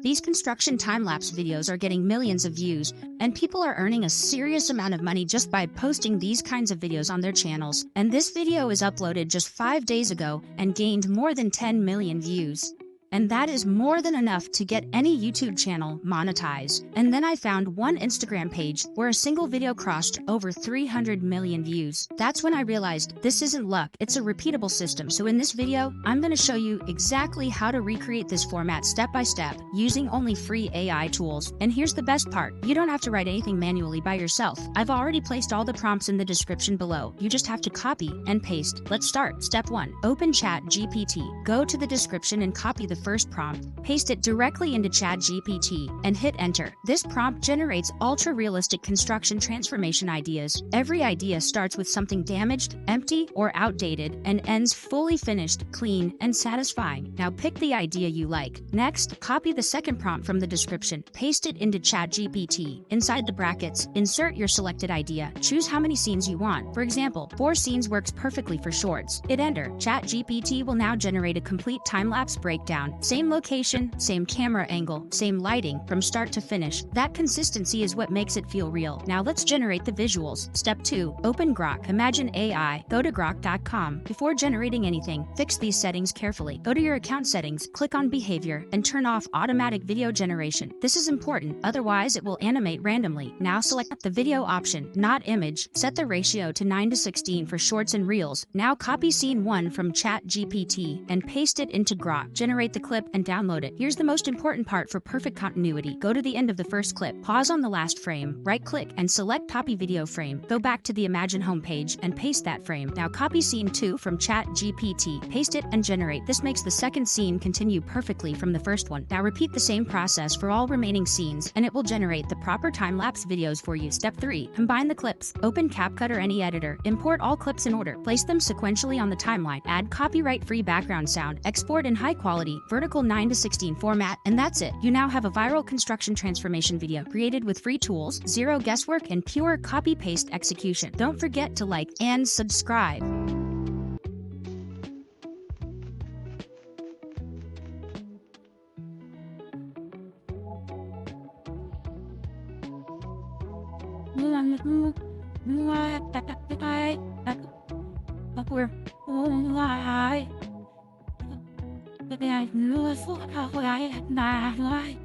These construction time-lapse videos are getting millions of views, and people are earning a serious amount of money just by posting these kinds of videos on their channels. And this video is uploaded just 5 days ago and gained more than 10 million views. And that is more than enough to get any YouTube channel monetized. And then I found one Instagram page where a single video crossed over 300 million views. That's when I realized this isn't luck, it's a repeatable system. So in this video, I'm going to show you exactly how to recreate this format step by step using only free AI tools. And here's the best part, you don't have to write anything manually by yourself. I've already placed all the prompts in the description below. You just have to copy and paste. Let's start. Step 1. Open ChatGPT. Go to the description and copy the first prompt, paste it directly into ChatGPT, and hit enter. This prompt generates ultra-realistic construction transformation ideas. Every idea starts with something damaged, empty, or outdated, and ends fully finished, clean, and satisfying. Now pick the idea you like. Next, copy the second prompt from the description, paste it into ChatGPT. Inside the brackets, insert your selected idea. Choose how many scenes you want. For example, 4 scenes works perfectly for shorts. Hit enter. ChatGPT will now generate a complete time-lapse breakdown. Same location, same camera angle, same lighting from start to finish. That consistency is what makes it feel real. Now let's generate the visuals. Step 2. Open Grok. Imagine AI. Go to grok.com. Before generating anything, fix these settings carefully. Go to your account settings, click on behavior, and turn off automatic video generation. This is important, otherwise it will animate randomly. Now select the video option, not image. Set the ratio to 9:16 for shorts and reels. Now copy scene 1 from ChatGPT and paste it into Grok. Generate the clip and download it. Here's the most important part for perfect continuity. Go to the end of the first clip, pause on the last frame, right-click, and select Copy Video Frame. Go back to the Imagine homepage and paste that frame. Now copy scene 2 from ChatGPT, paste it, and generate. This makes the second scene continue perfectly from the first one. Now repeat the same process for all remaining scenes, and it will generate the proper time-lapse videos for you. Step 3. Combine the clips. Open CapCut or any editor. Import all clips in order. Place them sequentially on the timeline. Add copyright-free background sound. Export in high quality, vertical 9:16 format, and that's it. You now have a viral construction transformation video created with free tools, zero guesswork, and pure copy-paste execution. Don't forget to like and subscribe. But I knew I thought I would not lie.